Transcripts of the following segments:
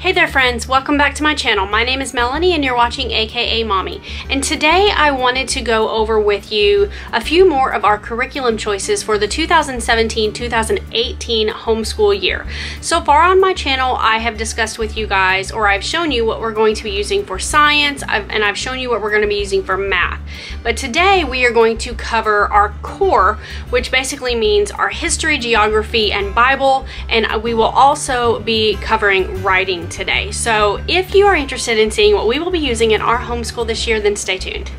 Hey there friends, welcome back to my channel. My name is Melanie and you're watching akaMommy. And today I wanted to go over with you a few more of our curriculum choices for the 2017-2018 homeschool year. So far on my channel I have discussed with you guys, or I've shown you what we're going to be using for science, and I've shown you what we're going to be using for math. But today we are going to cover our core, which basically means our history, geography, and Bible, and we will also be covering writing today. So if you are interested in seeing what we will be using in our homeschool this year, then stay tuned.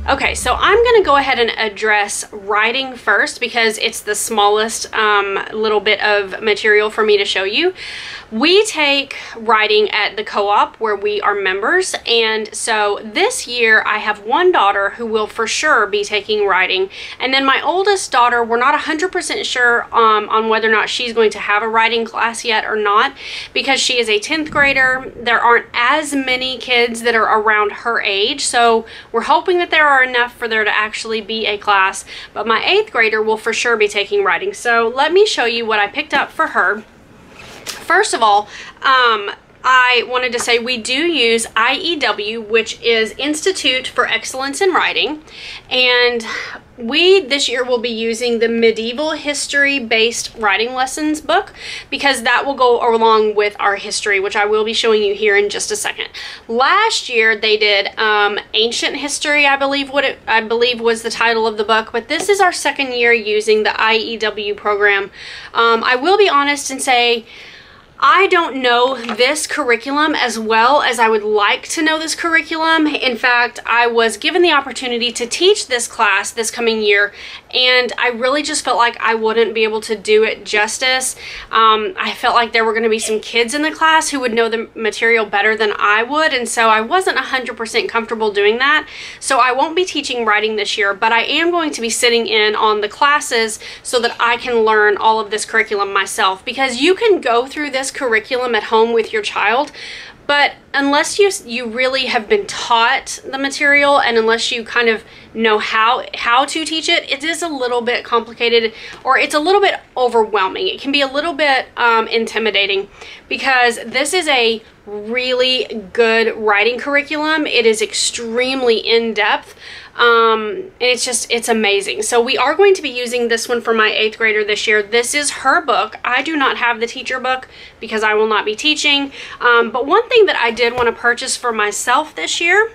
Okay, so I'm going to go ahead and address writing first because it's the smallest little bit of material for me to show you. We take writing at the co-op where we are members, and so this year I have one daughter who will for sure be taking writing, and then my oldest daughter, we're not 100% sure on whether or not she's going to have a writing class yet or not, because she is a 10th grader. There aren't as many kids that are around her age, so we're hoping that there are enough for there to actually be a class, but my 8th grader will for sure be taking writing. So let me show you what I picked up for her. First of all, I wanted to say we do use IEW, which is Institute for Excellence in Writing, and we this year will be using the medieval history based writing lessons book because that will go along with our history, which I will be showing you here in just a second. Last year they did ancient history, I believe was the title of the book, but this is our second year using the IEW program. I will be honest and say I don't know this curriculum as well as I would like to know this curriculum. In fact, I was given the opportunity to teach this class this coming year, and I really just felt like I wouldn't be able to do it justice. I felt like there were going to be some kids in the class who would know the material better than I would, and so I wasn't 100% comfortable doing that. So I won't be teaching writing this year, but I am going to be sitting in on the classes so that I can learn all of this curriculum myself, because you can go through this curriculum at home with your child, but unless you really have been taught the material, and unless you kind of know how to teach it, it is a little bit complicated, or it's a little bit overwhelming. It can be a little bit intimidating, because this is a really good writing curriculum. It is extremely in-depth. And it's amazing. So we are going to be using this one for my 8th grader this year. This is her book. I do not have the teacher book because I will not be teaching. But one thing that I did want to purchase for myself this year,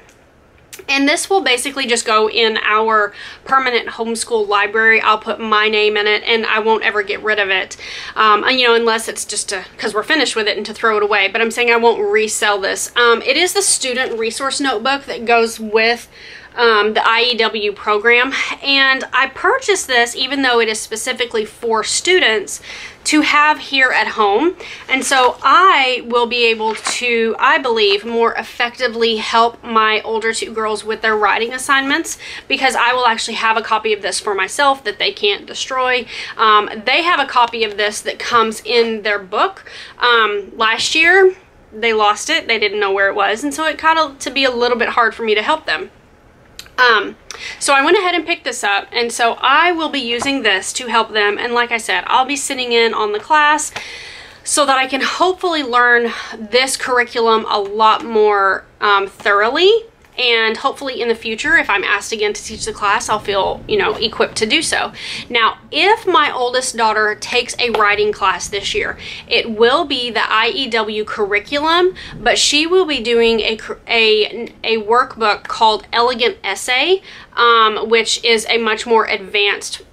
and this will basically just go in our permanent homeschool library. I'll put my name in it and I won't ever get rid of it. You know, unless it's just because we're finished with it and to throw it away. But I'm saying I won't resell this. It is the student resource notebook that goes with the IEW program, and I purchased this even though it is specifically for students to have here at home, and so I will be able to, I believe, more effectively help my older two girls with their writing assignments, because I will actually have a copy of this for myself that they can't destroy. They have a copy of this that comes in their book. Last year they lost it, they didn't know where it was, and so it got to be a little bit hard for me to help them. So I went ahead and picked this up, and so I will be using this to help them, and like I said, I'll be sitting in on the class so that I can hopefully learn this curriculum a lot more thoroughly, and hopefully in the future, if I'm asked again to teach the class, I'll feel, you know, equipped to do so. Now, if my oldest daughter takes a writing class this year, it will be the IEW curriculum, but she will be doing a workbook called Elegant Essay, which is a much more advanced,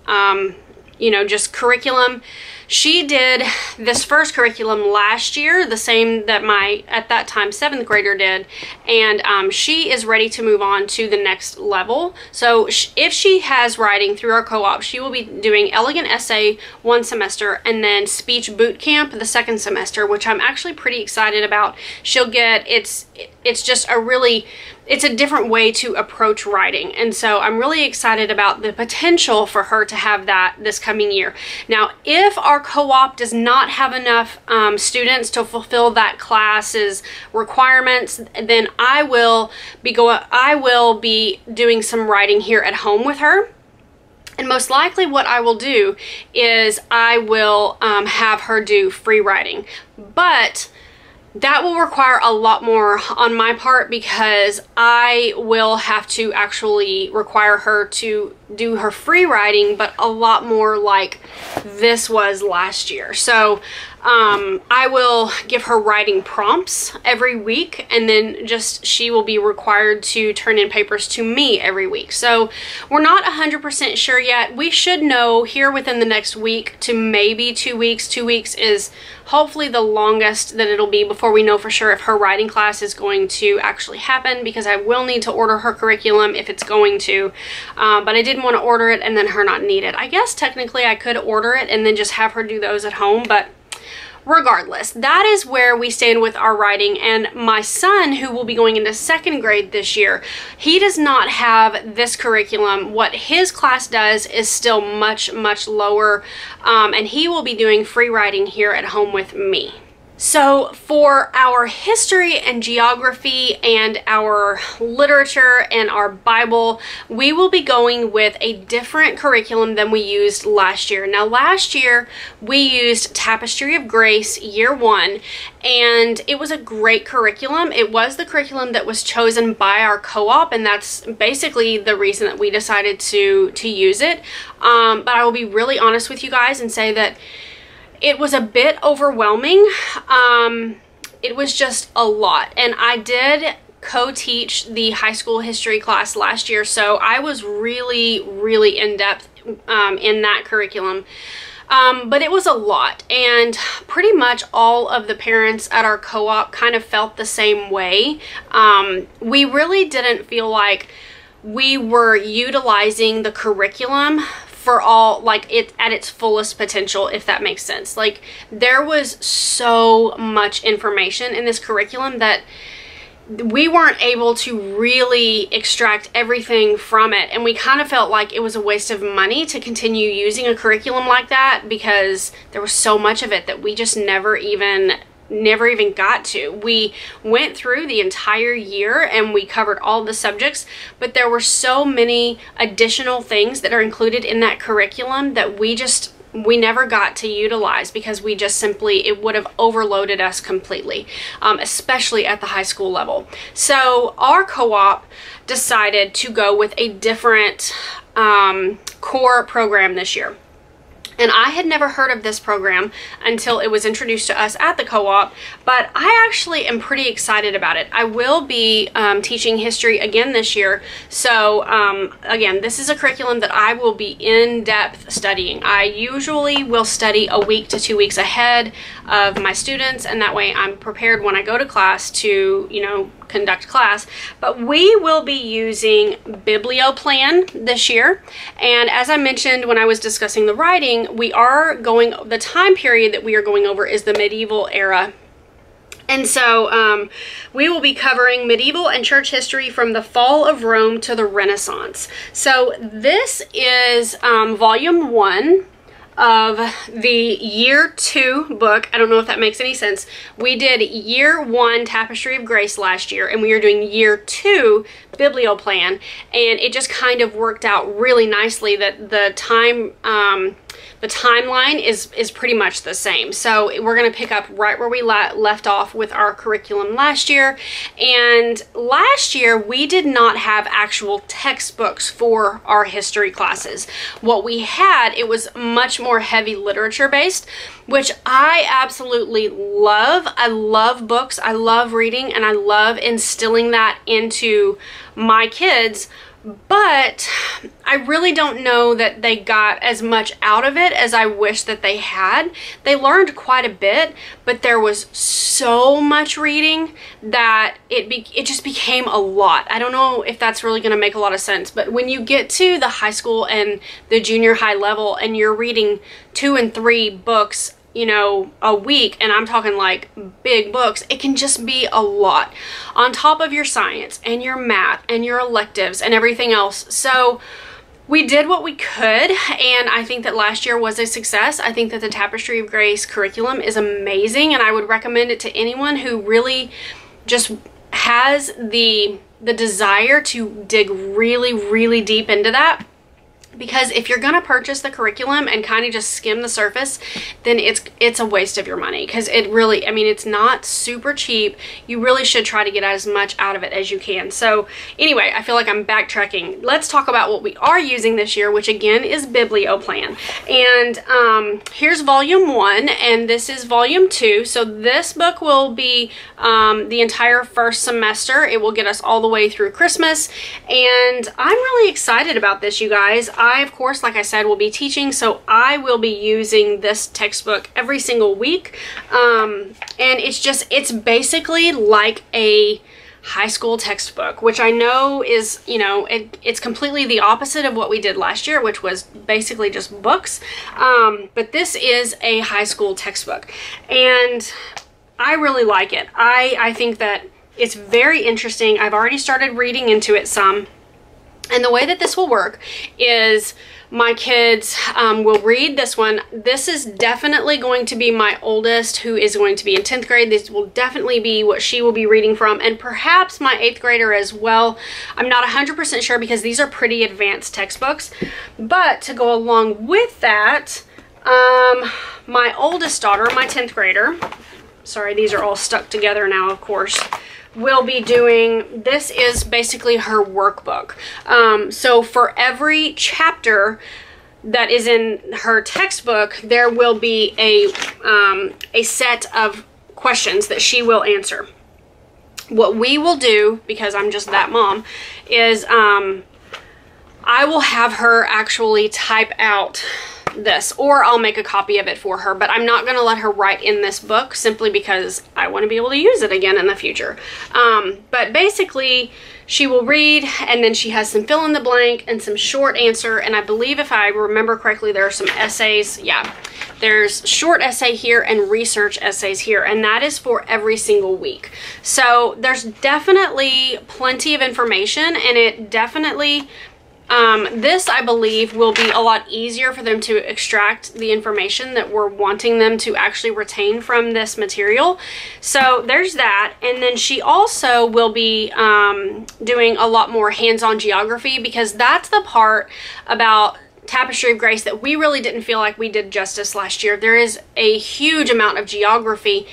you know, just curriculum. She did this first curriculum last year, the same that my, at that time, 7th grader did, and she is ready to move on to the next level. So if she has writing through our co-op, she will be doing Elegant Essay one semester, and then Speech Boot Camp the second semester, which I'm actually pretty excited about. She'll get, it's just a really, it's a different way to approach writing, and so I'm really excited about the potential for her to have that this coming year. Now, if our co-op does not have enough students to fulfill that class's requirements, then I will be doing some writing here at home with her. And most likely what I will do is I will have her do free writing. But that will require a lot more on my part because I will have to actually require her to do her free writing, but a lot more like this was last year. So I will give her writing prompts every week, and then just she will be required to turn in papers to me every week. So we're not 100% sure yet. We should know here within the next week to maybe 2 weeks. 2 weeks is hopefully the longest that it'll be before we know for sure if her writing class is going to actually happen, because I will need to order her curriculum if it's going to, but I didn't want to order it and then her not need it. I guess technically I could order it and then just have her do those at home, but regardless, that is where we stand with our writing. And my son, who will be going into 2nd grade this year, he does not have this curriculum. What his class does is still much, much lower, and he will be doing free writing here at home with me. So for our history and geography and our literature and our Bible, we will be going with a different curriculum than we used last year. Now last year we used Tapestry of Grace year 1, and it was a great curriculum. It was the curriculum that was chosen by our co-op, and that's basically the reason that we decided to use it. But I will be really honest with you guys and say that it was a bit overwhelming. It was just a lot. And I did co-teach the high school history class last year, so I was really, really in-depth in that curriculum. But it was a lot, and pretty much all of the parents at our co-op kind of felt the same way. We really didn't feel like we were utilizing the curriculum for all, like, it at its fullest potential, if that makes sense. Like, there was so much information in this curriculum that we weren't able to really extract everything from it, and we kind of felt like it was a waste of money to continue using a curriculum like that because there was so much of it that we just never even got to. We went through the entire year and we covered all the subjects, but there were so many additional things that are included in that curriculum that we never got to utilize because we just simply, it would have overloaded us completely, especially at the high school level. So our co-op decided to go with a different core program this year. And I had never heard of this program until it was introduced to us at the co-op, but I actually am pretty excited about it. I will be teaching history again this year. So again, this is a curriculum that I will be in-depth studying. I usually will study a week to 2 weeks ahead of my students, and that way I'm prepared when I go to class to, you know, conduct class. But we will be using Biblioplan this year, and as I mentioned when I was discussing the writing, we are going, the time period that we are going over is the medieval era. And so we will be covering medieval and church history from the fall of Rome to the Renaissance. So this is volume 1 of the year 2 book. I don't know if that makes any sense. We did year 1 Tapestry of Grace last year, and we are doing year 2 Biblioplan, and it just kind of worked out really nicely that the timeline is pretty much the same. So we're going to pick up right where we left off with our curriculum last year. And last year we did not have actual textbooks for our history classes. What we had, it was much more heavy literature based, which I absolutely love. I love books, I love reading, and I love instilling that into my kids. But I really don't know that they got as much out of it as I wish that they had. They learned quite a bit, but there was so much reading that it just became a lot. I don't know if that's really going to make a lot of sense, but when you get to the high school and the junior high level and you're reading 2 and 3 books, you know, a week, and I'm talking like big books, it can just be a lot on top of your science and your math and your electives and everything else. So we did what we could, and I think that last year was a success. I think that the Tapestry of Grace curriculum is amazing, and I would recommend it to anyone who really just has the desire to dig really, really deep into that. Because if you're gonna purchase the curriculum and kind of just skim the surface, then it's a waste of your money, because it really, I mean, it's not super cheap. You really should try to get as much out of it as you can. So anyway, I feel like I'm backtracking. Let's talk about what we are using this year, which again is Biblioplan. And here's volume 1, and this is volume 2. So this book will be the entire first semester. It will get us all the way through Christmas, and I'm really excited about this, you guys. I, of course, like I said, will be teaching, so I will be using this textbook every single week. And it's basically like a high school textbook, which I know is, you know, it's completely the opposite of what we did last year, which was basically just books. But this is a high school textbook, and I really like it. I think that it's very interesting. I've already started reading into it some. And the way that this will work is my kids will read this one. This is definitely going to be my oldest, who is going to be in 10th grade. This will definitely be what she will be reading from, and perhaps my 8th grader as well. I'm not 100% sure, because these are pretty advanced textbooks. But to go along with that, my oldest daughter, my 10th grader, sorry, these are all stuck together now, of course, will be doing, this is basically her workbook. So for every chapter that is in her textbook, there will be a set of questions that she will answer. What we will do, because I'm just that mom, is I will have her actually type out this, or I'll make a copy of it for her, but I'm not going to let her write in this book, simply because I want to be able to use it again in the future. But basically, she will read, and then she has some fill in the blank and some short answer, and I believe, if I remember correctly, there are some essays. Yeah, there's short essay here and research essays here, and that is for every single week. So there's definitely plenty of information, and it definitely, this, I believe, will be a lot easier for them to extract the information that we're wanting them to actually retain from this material. So there's that. And then she also will be doing a lot more hands-on geography, because that's the part about Tapestry of Grace that we really didn't feel like we did justice last year. There is a huge amount of geography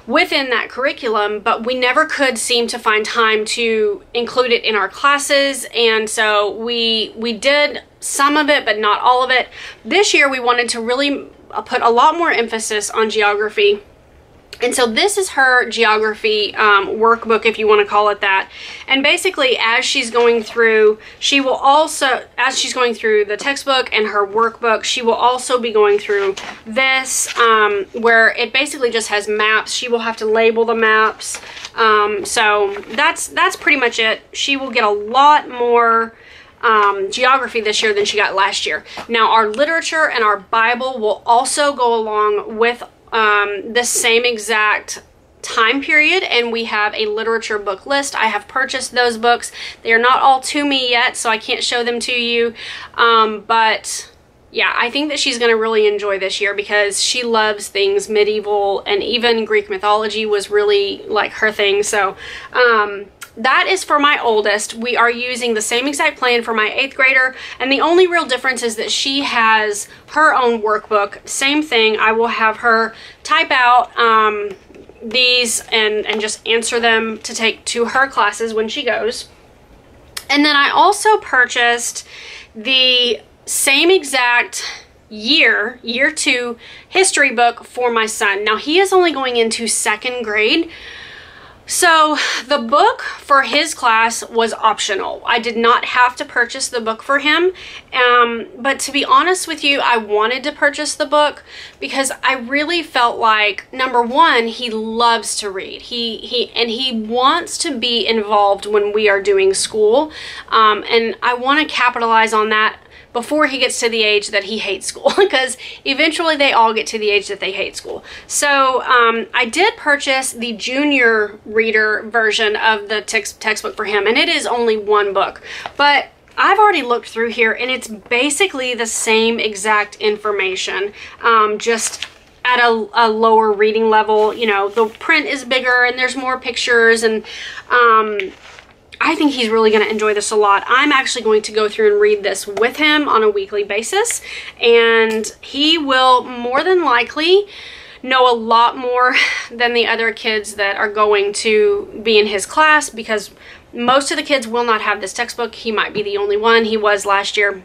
within that curriculum, but we never could seem to find time to include it in our classes, and so we did some of it, but not all of it. This year we wanted to really put a lot more emphasis on geography. And so this is her geography workbook, if you want to call it that. And basically, as she's going through, she will also, as she's going through the textbook and her workbook, she will also be going through this, where it basically just has maps. She will have to label the maps. So that's pretty much it. She will get a lot more geography this year than she got last year. Now, our literature and our Bible will also go along with the same exact time period, and we have a literature book list. I have purchased those books. They are not all to me yet, so I can't show them to you, but yeah, I think that she's going to really enjoy this year, because she loves things medieval, and even Greek mythology was really like her thing. So that is for my oldest. We are using the same exact plan for my 8th grader, and the only real difference is that she has her own workbook. Same thing, I will have her type out these and just answer them to take to her classes when she goes. And then I also purchased the same exact year 2 history book for my son. Now, he is only going into 2nd grade, so the book for his class was optional. I did not have to purchase the book for him, but to be honest with you, I wanted to purchase the book because I really felt like, number one, he loves to read. He wants to be involved when we are doing school, and I want to capitalize on that before he gets to the age that he hates school, because eventually they all get to the age that they hate school. So I did purchase the junior reader version of the textbook for him, and it is only 1 book. But I've already looked through here, and it's basically the same exact information, just at a lower reading level. You know, the print is bigger and there's more pictures, and I think he's really going to enjoy this a lot. I'm actually going to go through and read this with him on a weekly basis, and he will more than likely know a lot more than the other kids that are going to be in his class, because most of the kids will not have this textbook. He might be the only one. He was last year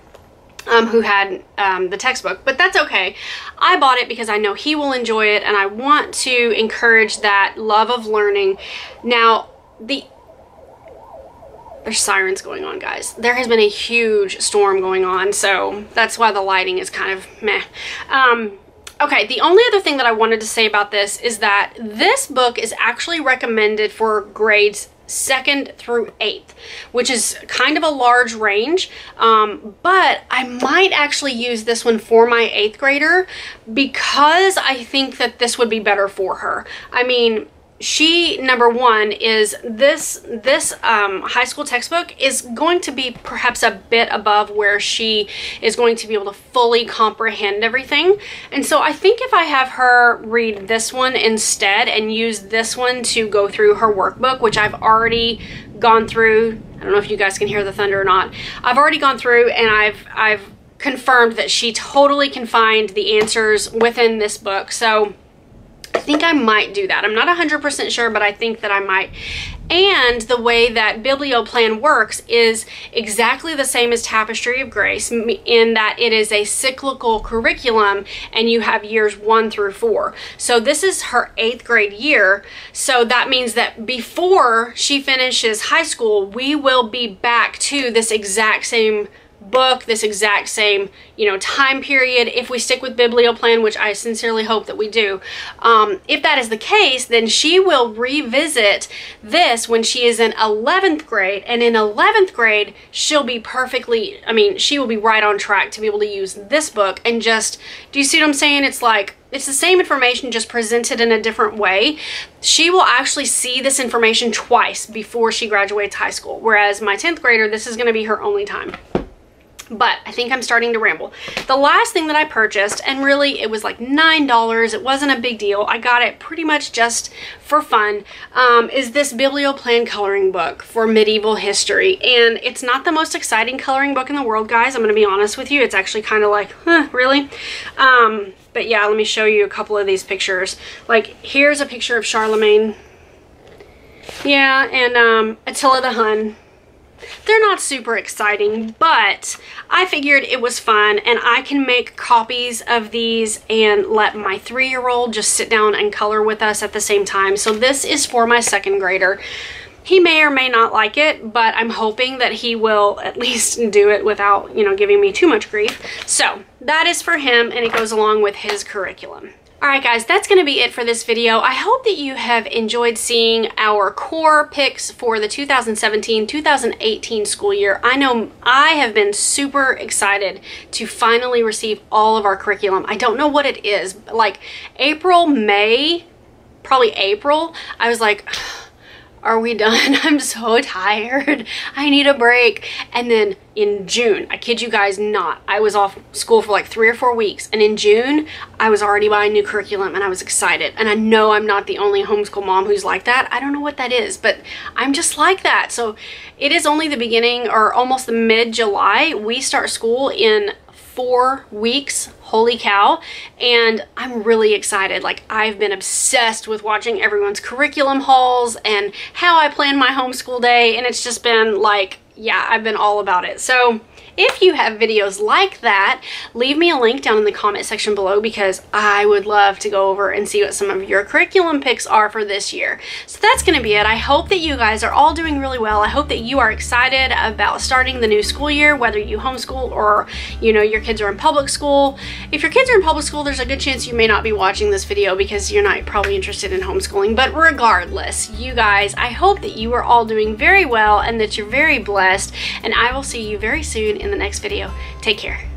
who had the textbook, but that's okay. I bought it because I know he will enjoy it, and I want to encourage that love of learning. Now, there's sirens going on, guys. There has been a huge storm going on, so that's why the lighting is kind of meh. Okay, the only other thing that I wanted to say about this is that this book is actually recommended for grades 2nd through 8th, which is kind of a large range, but I might actually use this one for my 8th grader because I think that this would be better for her. I mean, she, number one, is this high school textbook is going to be perhaps a bit above where she is going to be able to fully comprehend everything. And so I think if I have her read this one instead and use this one to go through her workbook, which I've already gone through, I don't know if you guys can hear the thunder or not, I've already gone through and I've confirmed that she totally can find the answers within this book. So I think I might do that. I'm not 100% sure, but I think that I might. And the way that BiblioPlan works is exactly the same as Tapestry of Grace, in that it is a cyclical curriculum and you have years 1 through 4. So this is her 8th grade year. So that means that before she finishes high school, we will be back to this exact same book, this exact same, time period, if we stick with BiblioPlan, which I sincerely hope that we do. If that is the case, then she will revisit this when she is in 11th grade, and in 11th grade, she'll be she will be right on track to be able to use this book and just, do you see what I'm saying? It's like, it's the same information, just presented in a different way. She will actually see this information twice before she graduates high school, whereas my 10th grader, this is going to be her only time. But I think I'm starting to ramble. The last thing that I purchased, and really it was like $9, it wasn't a big deal, I got it pretty much just for fun, is this BiblioPlan coloring book for medieval history. And it's not the most exciting coloring book in the world, guys, I'm gonna be honest with you. It's actually kind of like, really? But yeah, let me show you a couple of these pictures. Like, here's a picture of Charlemagne. Yeah, and Attila the Hun. They're not super exciting, but I figured it was fun, and I can make copies of these and let my 3-year-old just sit down and color with us at the same time. So this is for my 2nd grader. He may or may not like it, but I'm hoping that he will at least do it without, giving me too much grief. So that is for him, and it goes along with his curriculum. Alright guys, that's going to be it for this video. I hope that you have enjoyed seeing our core picks for the 2017-2018 school year. I know I have been super excited to finally receive all of our curriculum. I don't know what it is. Like April, May, probably April, I was like, are we done? I'm so tired. I need a break. And then in June, I kid you guys not, I was off school for like 3 or 4 weeks. And in June, I was already buying new curriculum and I was excited. And I know I'm not the only homeschool mom who's like that. I don't know what that is, but I'm just like that. So it is only the beginning, or almost the mid-July. We start school in 4 weeks. Holy cow. And I'm really excited. Like, I've been obsessed with watching everyone's curriculum hauls and how I plan my homeschool day, and it's just been like, yeah, I've been all about it. So if you have videos like that, leave me a link down in the comment section below, because I would love to go over and see what some of your curriculum picks are for this year. So that's going to be it. I hope that you guys are all doing really well. I hope that you are excited about starting the new school year, whether you homeschool or, your kids are in public school. If your kids are in public school, there's a good chance you may not be watching this video because you're not probably interested in homeschooling. But regardless, you guys, I hope that you are all doing very well and that you're very blessed, and I will see you very soon in the next video. Take care.